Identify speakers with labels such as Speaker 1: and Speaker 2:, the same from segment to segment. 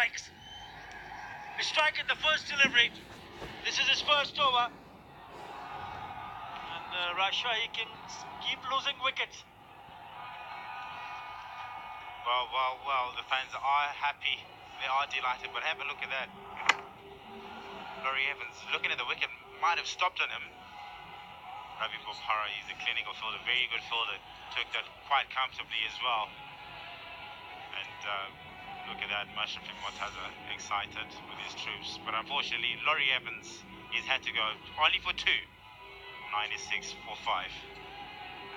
Speaker 1: strikes. A strike in the first delivery. This is his first over. And the Rajshahi Kings keep losing wickets.
Speaker 2: Well, the fans are happy. They are delighted, but have a look at that. Laurie Evans, looking at the wicket, might have stopped on him. Ravi Bopara, he's a clinical fielder, very good fielder, took that quite comfortably as well. And look at that, Mushrafim Mortaza excited with his troops. But unfortunately, Laurie Evans, he's had to go only for 2, 96 for 5.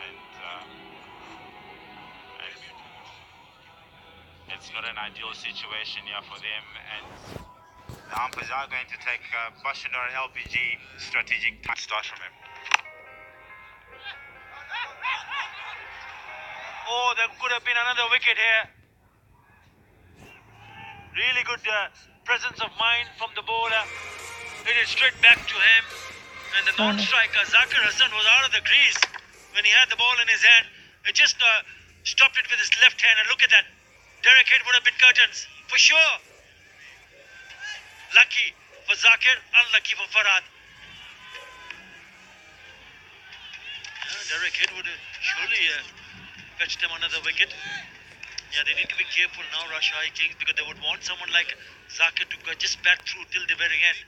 Speaker 2: And it's not an ideal situation here for them. And the umpires are going to take Bashundar LPG strategic start from him.
Speaker 1: Oh, there could have been another wicket here. Really good presence of mind from the bowler. Hit it straight back to him. And the non-striker, Zakir Hassan, was out of the crease when he had the ball in his hand. He just stopped it with his left hand. And look at that. Derek Head would have been curtains, for sure. Lucky for Zakir, unlucky for Farhad. Derek Head would have surely fetched him another wicket. Yeah, they need to be careful now, Rajshahi Kings, because they would want someone like Zakir to just bat through till the very end.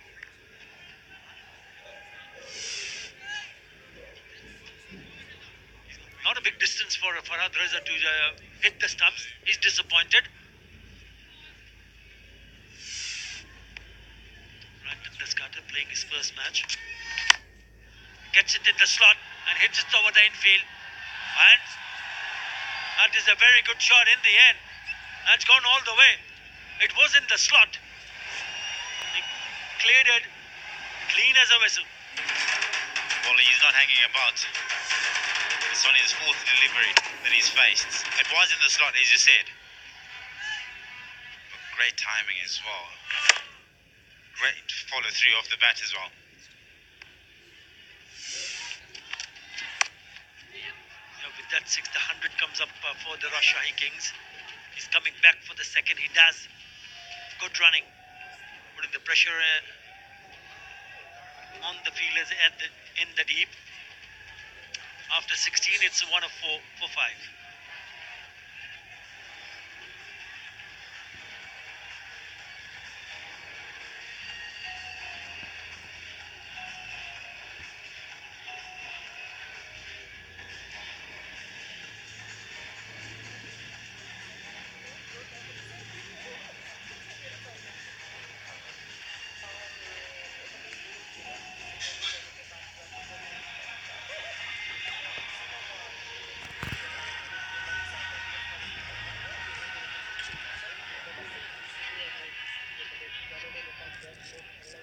Speaker 1: Not a big distance for Farhad Reza to hit the stumps. He's disappointed. Brandon Descartes playing his first match. Gets it in the slot and hits it over the infield. And that is a very good shot in the end. And it's gone all the way. It was in the slot. He cleared it clean as a whistle.
Speaker 2: Well, he's not hanging about. It's only his 4th delivery that he's faced. It was in the slot, as you said. But great timing as well. Great follow through off the bat as well.
Speaker 1: Yeah, with that 6, the 100 comes up for the Rajshahi Kings. He's coming back for the second. He does. Good running. Putting the pressure on the fielders in the deep. After 16, it's 1 of 4 for 5.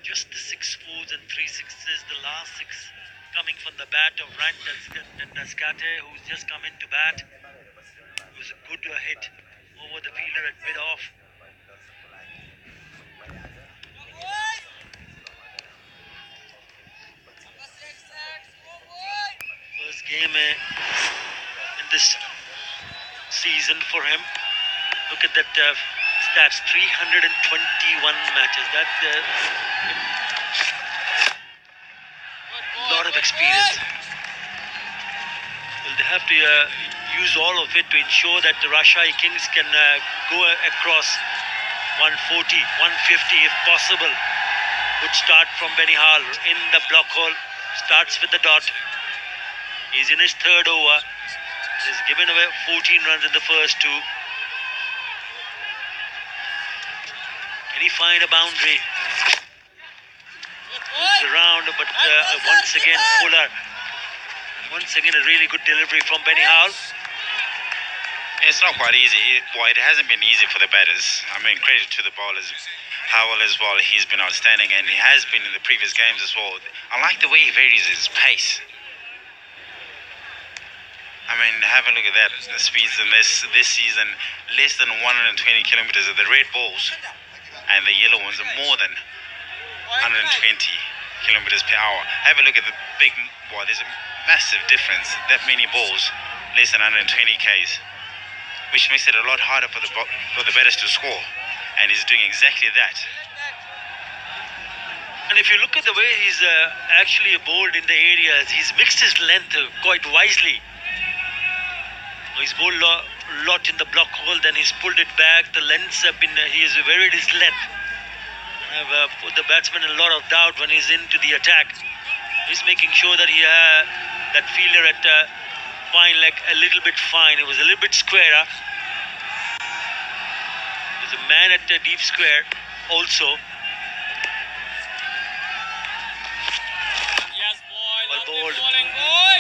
Speaker 1: Just the 6 4s and 3 6s, the last 6 coming from the bat of Brandon Descartes, who's just come into bat. It was a good hit over the fielder and bit off. First game in this season for him. Look at that stats, 321 matches. That's a lot of experience. Well, they have to use all of it to ensure that the Rajshahi Kings can go across 140, 150 if possible. Good start from Benihal in the block hole. Starts with the dot. He's in his 3rd over. He's given away 14 runs in the first 2. Can he find a boundary? Moves around, but once again Fuller. Once again a really good delivery from Benihal.
Speaker 2: It's not quite easy. Well, it hasn't been easy for the batters. I mean, credit to the bowlers. Howell as well, he's been outstanding, and he has been in the previous games as well. I like the way he varies his pace. I mean, have a look at that. The speeds in this season, less than 120 kilometers of the red balls, and the yellow ones are more than 120 kilometers per hour. Have a look at the big, well, there's a massive difference. That many balls, less than 120 Ks, which makes it a lot harder for the batters to score. and he's doing exactly that.
Speaker 1: And if you look at the way he's actually bowled in the areas, he's mixed his length quite wisely. He's bowled a lot in the block hole, then he's pulled it back. The lengths have been, he has varied his length. Have put the batsman in a lot of doubt when he's into the attack. He's making sure that he that fielder at fine leg a little bit fine. It was a little bit squarer. There's a man at deep square also.
Speaker 3: Yes, boy.
Speaker 1: Well
Speaker 3: Lovely
Speaker 1: bowled.
Speaker 3: bowling, boy.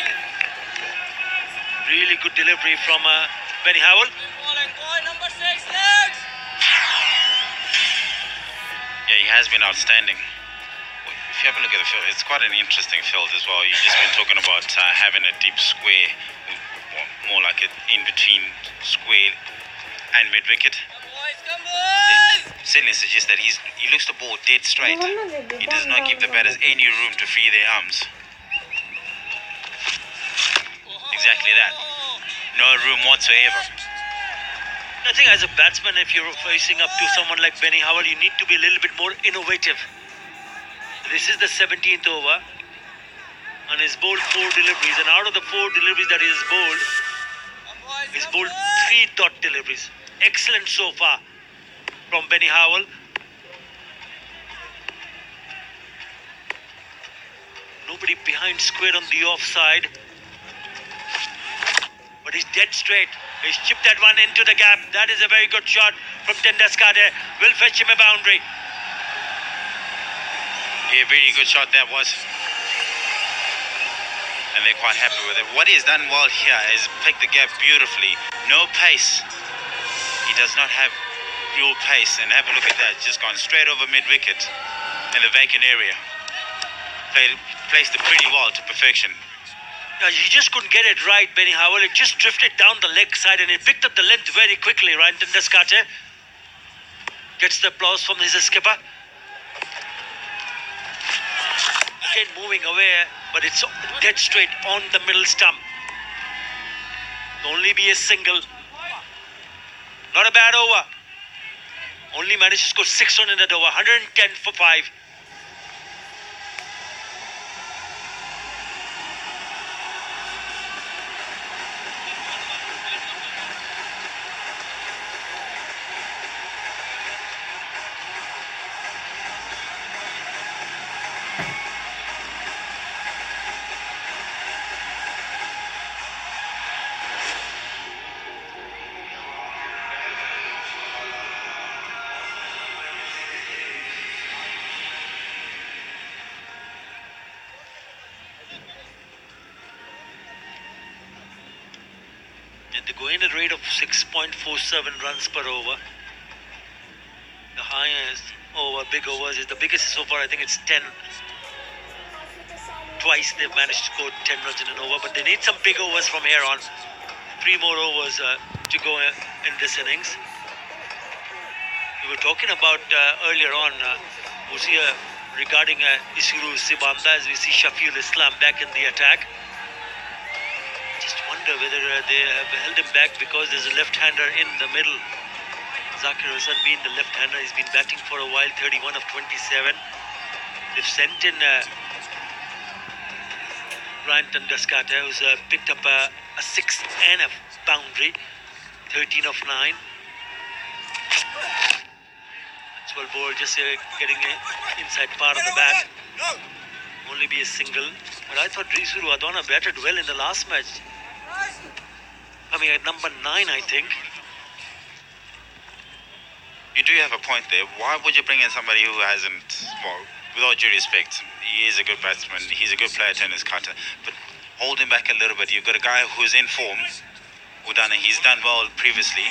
Speaker 1: Really good delivery from Benny Howell.
Speaker 3: Lovely bowling, boy. Number 6, legs.
Speaker 2: Yeah, he has been outstanding. If you have a look at the field, it's quite an interesting field as well. You've just been talking about having a deep square, more like an in-between square and mid-wicket.
Speaker 3: Come boys, come boys.
Speaker 2: Certainly suggests that he looks the ball dead straight. He does not give the batters any room to free their arms. Exactly that. No room whatsoever.
Speaker 1: I think as a batsman, if you're facing up to someone like Benny Howell, you need to be a little bit more innovative. This is the 17th over, and he's bowled 4 deliveries, and out of the 4 deliveries that he's bowled, he's bowled 3 dot deliveries. Excellent so far from Benny Howell. Nobody behind square on the offside, but he's dead straight. He's chipped that one into the gap. That is a very good shot from Tendaskade. Will fetch him a boundary.
Speaker 2: Yeah, very good shot that was. And they're quite happy with it. What he's done well here is pick the gap beautifully. No pace. He does not have real pace. And have a look at that. Just gone straight over mid-wicket in the vacant area. Placed it pretty well to perfection.
Speaker 1: He just couldn't get it right, Benny Howell. It just drifted down the leg side and it picked up the length very quickly, right? Tendaskade gets the applause from his skipper. Again moving away, but it's dead straight on the middle stump. Only be a single. Not a bad over. Only managed to score 6 runs in that over. 110 for 5. And they go in at a rate of 6.47 runs per over. The highest over big overs is the biggest so far. I think it's 10. Twice they've managed to score 10 runs in an over, but they need some big overs from here on. 3 more overs to go in this innings. We were talking about earlier on, regarding Isuru Sibanda, as we see Shafiul Islam back in the attack. Just wonder whether they have held him back because there's a left-hander in the middle. Zakir Hassan being the left-hander, he's been batting for a while, 31 of 27. They've sent in Ryan Tendaskade, who's picked up a 6th and a boundary, 13 of 9. That's well bowled, just getting inside part of the bat. Only be a single. But I thought Risuru Adwana batted well in the last match. Coming at number 9, I think.
Speaker 2: You do have a point there. Why would you bring in somebody who hasn't, well, with all due respect, he is a good batsman, he's a good player, tennis cutter, but hold him back a little bit. You've got a guy who's in form, he's done well previously,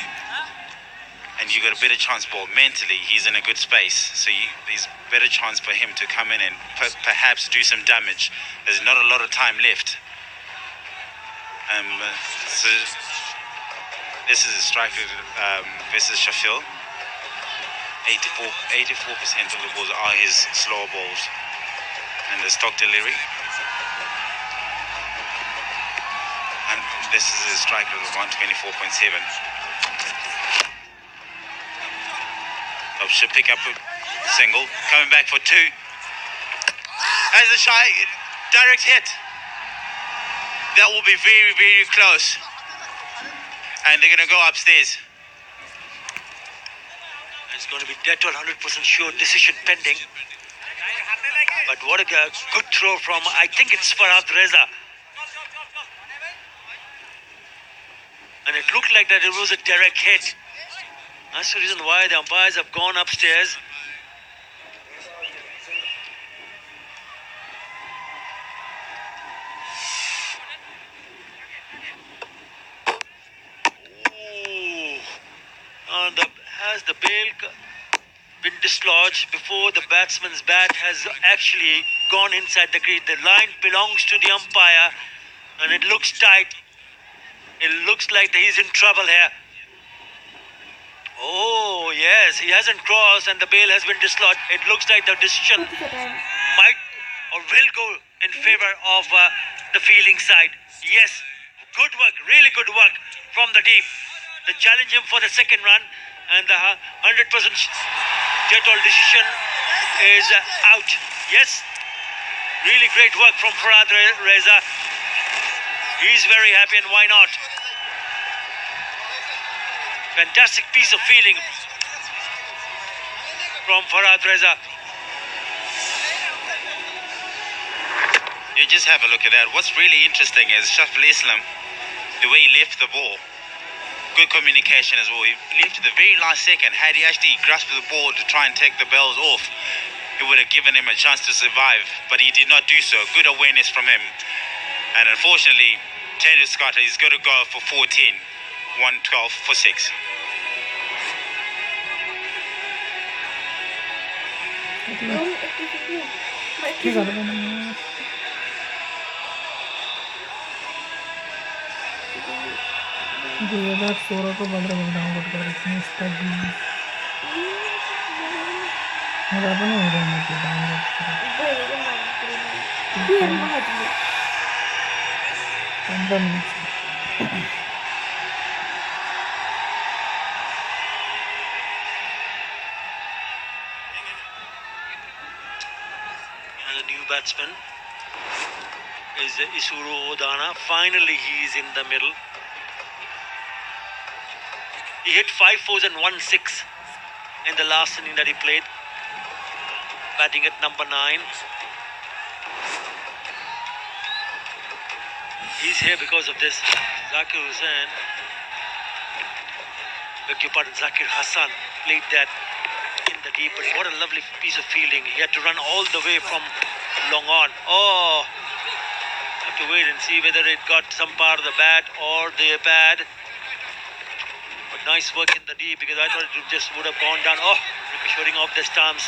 Speaker 2: and you've got a better chance, well, mentally, he's in a good space, so there's a better chance for him to come in and perhaps do some damage. There's not a lot of time left. So this is a striker versus Shafiul. 84% of the balls are his slower balls, and the stock delivery. And this is a striker of 124.7. should pick up a single. Coming back for two. As a shy direct hit. That will be very, very close. And they're going to go upstairs.
Speaker 1: It's going to be dead to 100% sure decision pending. But what a good throw from, I think it's Farhad Reza. And it looked like that it was a direct hit. That's the reason why the umpires have gone upstairs. Ooh. And has the bail been dislodged before the batsman's bat has actually gone inside the crease? The line belongs to the umpire and it looks tight. It looks like he's in trouble here. Oh, yes, he hasn't crossed and the bail has been dislodged. It looks like the decision might or will go in favor of the fielding side. Yes, good work, really good work from the deep. They challenge him for the second run and the 100% dead all decision is out. Yes, really great work from Farhad Reza. He's very happy and why not? Fantastic piece of fielding from Farhad Reza.
Speaker 2: You just have a look at that. What's really interesting is Shafil Islam, the way he left the ball. Good communication as well. He left at the very last second. Had he actually grasped the ball to try and take the bells off, it would have given him a chance to survive. But he did not do so. Good awareness from him. And unfortunately, Taylor Scott is going to go for 14. 112 for 6.
Speaker 4: को बंद download कर इसका मेरा अपने हो रहा है download
Speaker 1: And the new batsman is Isuru Odana. Finally, he is in the middle. He hit 5 fours and 1 6 in the last inning that he played. Batting at number 9. He's here because of this. Zakir Hussain, beg your pardon, Zakir Hassan played that in the deep. But what a lovely piece of fielding. He had to run all the way from long on. Oh, have to wait and see whether it got some part of the bat or the pad. But nice work in the deep because I thought it just would have gone down. Oh, showing off the stumps.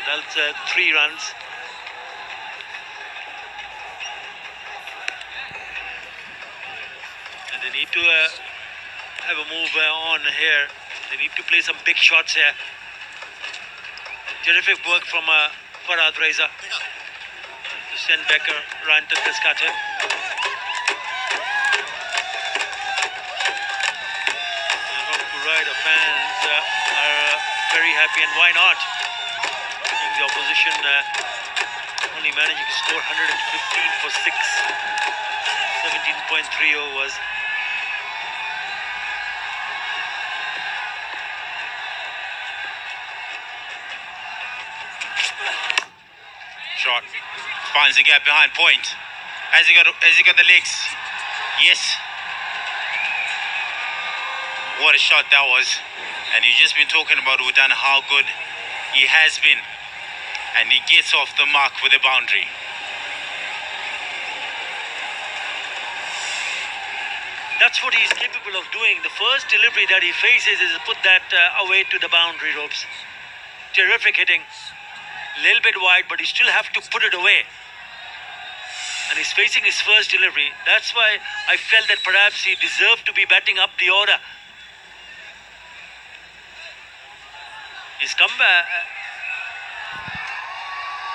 Speaker 1: That's 3 runs. And they need to have a move on here. They need to play some big shots here. Terrific work from Farhad Reza to send back a run to this cutter. The fans are very happy, and why not? I think the opposition only managing to score 115 for 6, 17.3 overs.
Speaker 2: Shot finds the gap behind point. Has he got the legs? Yes. What a shot that was. And you've just been talking about Udan, how good he has been. And he gets off the mark with a boundary.
Speaker 1: That's what he's capable of doing. The first delivery that he faces is to put that away to the boundary ropes. Terrific hitting. A little bit wide, but he still have to put it away. And he's facing his first delivery. That's why I felt that perhaps he deserved to be batting up the order. He's come back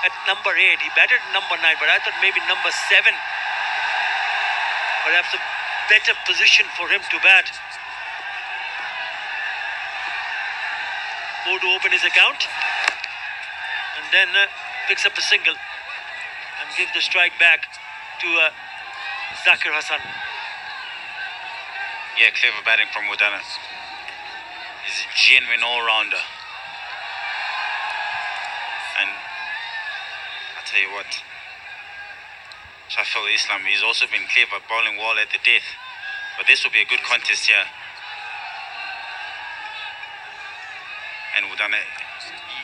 Speaker 1: at number 8. He batted number 9, but I thought maybe number 7. Perhaps a better position for him to bat. 4 to open his account. And then picks up a single and gives the strike back to Zakir Hassan.
Speaker 2: Yeah, clever batting from Udana. He's a genuine all-rounder. And I tell you what, Shafil Islam, he's also been clever, bowling well at the death. But this will be a good contest here. And Udana,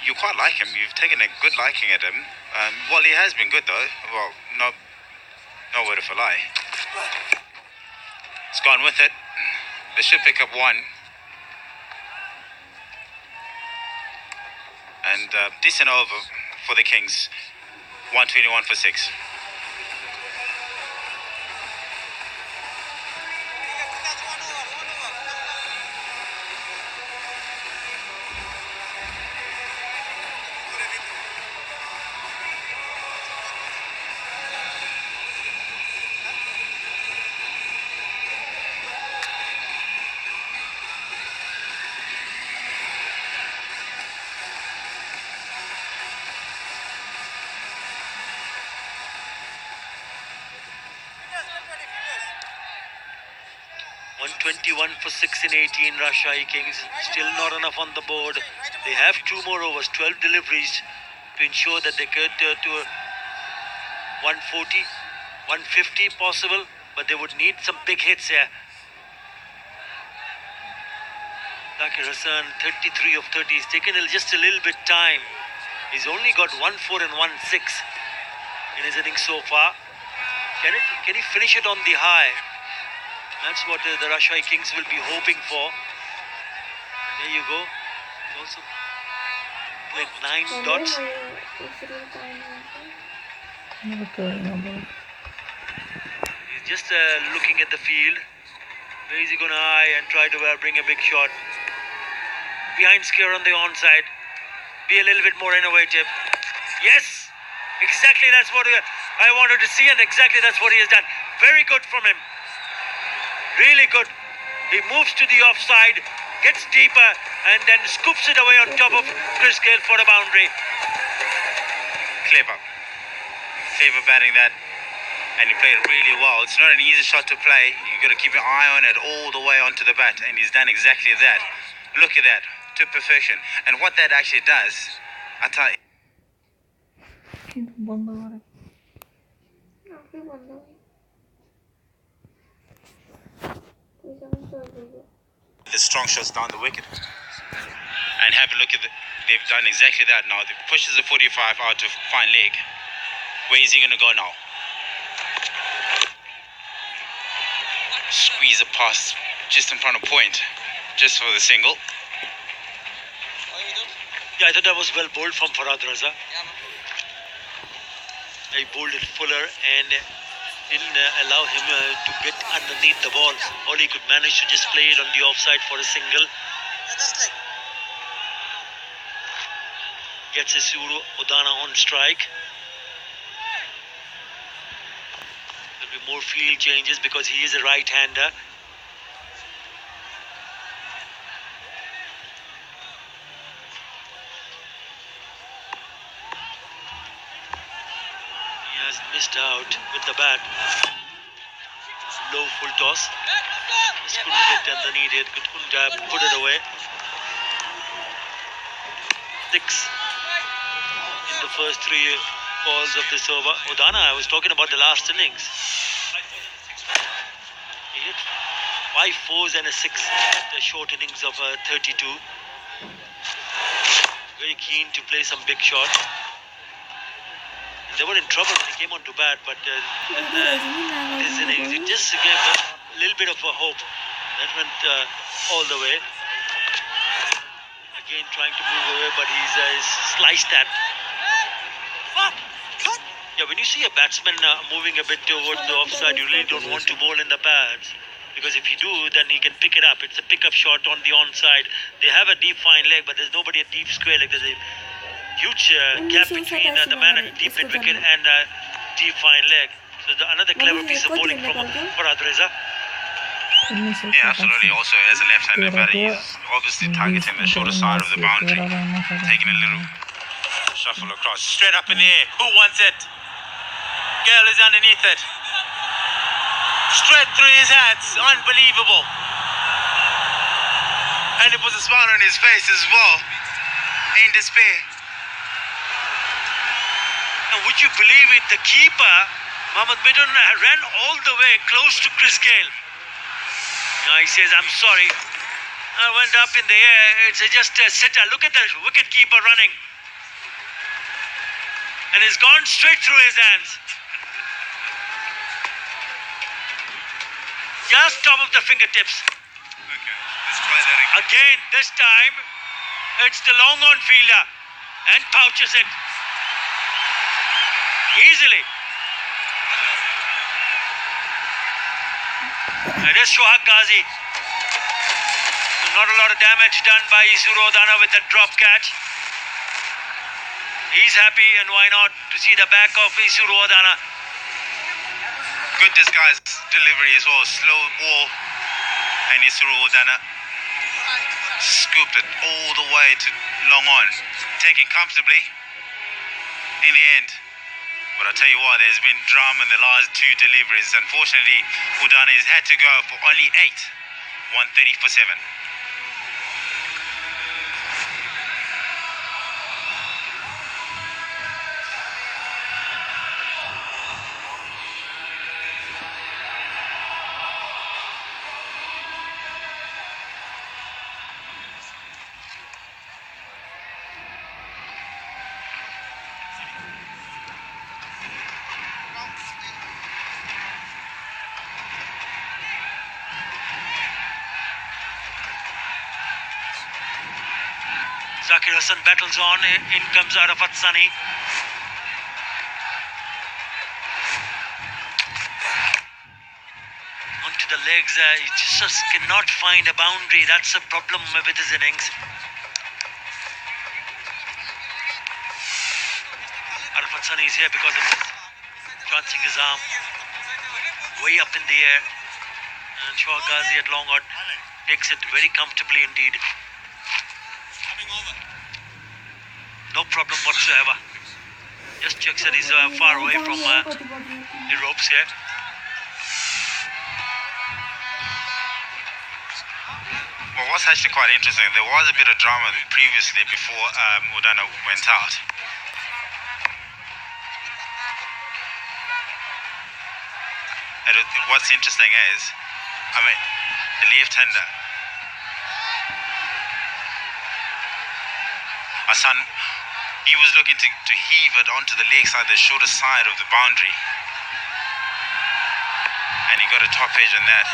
Speaker 2: you quite like him. You've taken a good liking at him. Well, he has been good though. Well, no word of a lie. It's gone with it. They should pick up one. And decent over for the Kings. 121 for 6.
Speaker 1: .121 for 6 in 18. Rajshahi Kings still not enough on the board. They have 2 more overs, 12 deliveries to ensure that they get to 140, 150 possible, but they would need some big hits here. Zakir Hassan, 33 of 30. He's taken just a little bit time. He's only got 1 4 and 1 6 in his innings so far. Can he finish it on the high? That's what the Rajshahi Kings will be hoping for. There you go. Also played 9 dots. He's just looking at the field. Where is he going to eye and try to bring a big shot? Behind scare on the onside. Be a little bit more innovative. Yes! Exactly, that's what I wanted to see, and exactly that's what he has done. Very good from him. Really good. He moves to the offside, gets deeper, and then scoops it away on top of Chris Gale for a boundary.
Speaker 2: Clever batting that, and he played really well. It's not an easy shot to play. You've got to keep your eye on it all the way onto the bat, and he's done exactly that. Look at that, to perfection. And what that actually does, I tell you, the strong shots down the wicket. And have a look at they've done exactly that now. They pushes the 45 out to fine leg. Where is he going to go now? Squeeze a pass just in front of point, just for the single.
Speaker 1: Yeah, I thought that was well bowled from Farhad Raza. He bowled it fuller and didn't allow him to get underneath the ball. All he could manage to just play it on the offside for a single. Gets Isuru Udana on strike. There'll be more field changes because he is a right-hander. He has missed out with the bat. Low full toss. Just couldn't get underneath it. Couldn't put it away. 6 in the first 3 balls of this over. Udana, I was talking about the last innings. He hit 5 4s and a 6 at the short innings of 32. Very keen to play some big shot. They were in trouble when he came on to bat, but this innings, it just gave a little bit of a hope. That went all the way. Again trying to move away, but he's sliced that. Yeah, when you see a batsman moving a bit towards the offside, you really don't want to bowl in the pads. Because if you do, then he can pick it up. It's a pickup shot on the onside. They have a deep fine leg, but there's nobody at deep square leg. There's a huge gap between the man at deep mid wicket and deep fine leg. So another clever piece of bowling from Farhad Reza.
Speaker 2: Yeah, absolutely. Also, as a left-handed batter, he's obviously targeting the shorter side of the boundary, taking a little shuffle across, straight up in the air. Who wants it? Girl is underneath it. Straight through his hands. Unbelievable. And it was a smile on his face as well, in despair.
Speaker 1: And would you believe it? The keeper, Mohammad Midun, ran all the way close to Chris Gale. Now he says, I'm sorry. I went up in the air. It's just a sitter. Look at the wicket keeper running. And it's gone straight through his hands. Just top of the fingertips.
Speaker 2: Okay, let's try that again.
Speaker 1: Again, this time, it's the long on fielder and pouches it. Easily. It is Shohag Ghazi. Not a lot of damage done by Isurodana with that drop catch. He's happy, and why not, to see the back of Isurodana.
Speaker 2: Good disguised delivery as well. Slow ball. And Isurodana scooped it all the way to long on. Taken comfortably in the end. But I'll tell you what, there's been drama in the last two deliveries. Unfortunately, Udana has had to go for only 8. 130 for 7.
Speaker 1: Zakir Hassan battles on. In comes Arafat Sani. Onto the legs. He just cannot find a boundary. That's the problem with his innings. Arafat Sani is here because of his chancing his arm way up in the air. And Shohag Ghazi at long on takes it very comfortably indeed. No problem whatsoever. Just checks that he's far away from the ropes here.
Speaker 2: Well, what's actually quite interesting, there was a bit of drama previously before Udana went out. And what's interesting is, I mean, the left-hander, Hassan, he was looking to heave it onto the leg side, the shorter side of the boundary. And he got a top edge on that.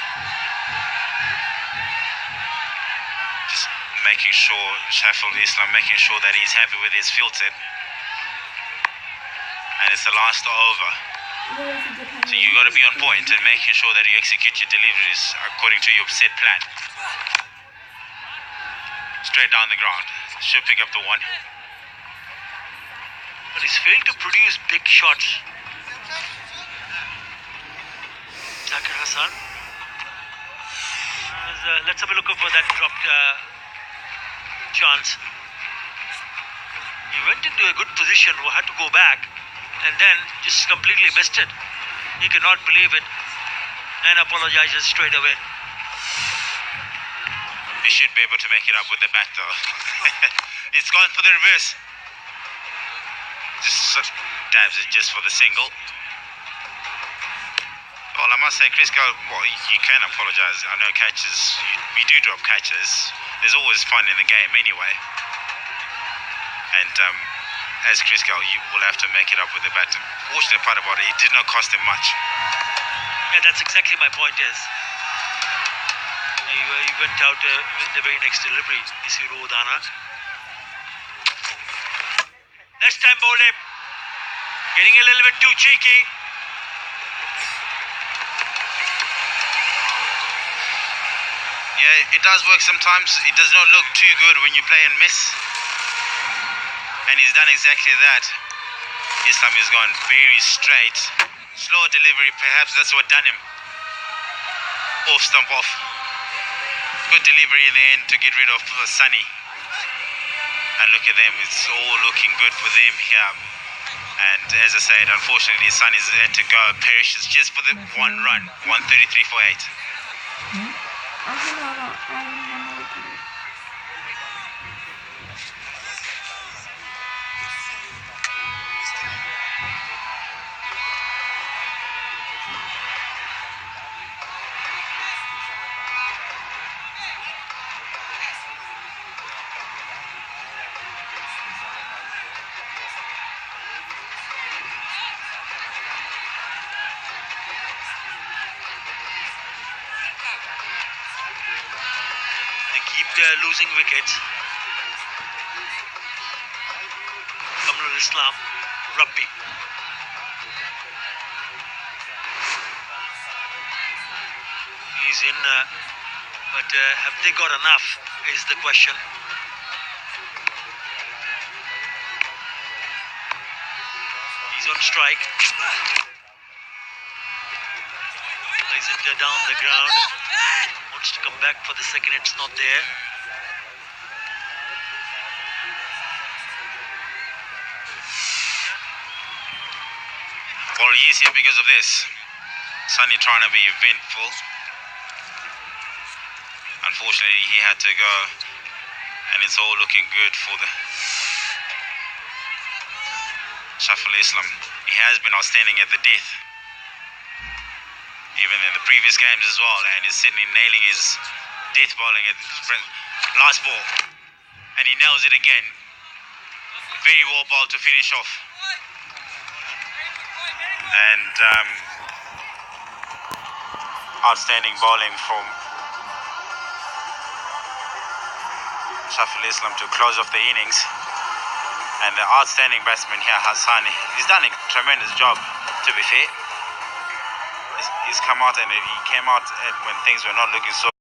Speaker 2: Just making sure, Sheffield Islam making sure that he's happy with his field set. And it's the last over. So you got to be on point and making sure that you execute your deliveries according to your set plan. Straight down the ground. Should pick up the one.
Speaker 1: But he's failed to produce big shots. Zakir Hassan. Let's have a look for that dropped chance. He went into a good position, had to go back, and then just completely missed it. He cannot believe it and apologizes straight away.
Speaker 2: He should be able to make it up with the bat though. It's gone for the reverse. Just sort of dabs it just for the single. Well, I must say, Chris Gale, well, you can apologise. I know catches, we do drop catches. There's always fun in the game anyway. And as Chris Gale, you will have to make it up with the bat. The fortunate part about it, it did not cost him much.
Speaker 1: Yeah, that's exactly my point is. He went out with the very next delivery, Isurodana. Next time bowled him. Getting a little bit too cheeky.
Speaker 2: Yeah, it does work sometimes. It does not look too good when you play and miss. And he's done exactly that. Islam has gone very straight. Slow delivery, perhaps that's what done him. off stump off. Good delivery in the end to get rid of Sunny. And look at them, it's all looking good for them here. And as I said, unfortunately, Sunny's had to go. Perishes just for the one run, 133 for 8.
Speaker 1: They keep losing wickets. Kamrul Islam, Rabbi. He's in, but have they got enough is the question. He's on strike. Plays it down the ground. Wants to come back for the second, it's not there.
Speaker 2: Well, he is here because of this. Sunny trying to be eventful. Unfortunately, he had to go, and it's all looking good for the Shaful Islam. He has been outstanding at the death, even in the previous games as well, and he's sitting nailing his death bowling at the last ball, and he nails it again. Very well bowled to finish off. And outstanding bowling from Shaful Islam to close off the innings. And the outstanding batsman here, Hassan, he's done a tremendous job, to be fair. He's come out, and he came out when things were not looking so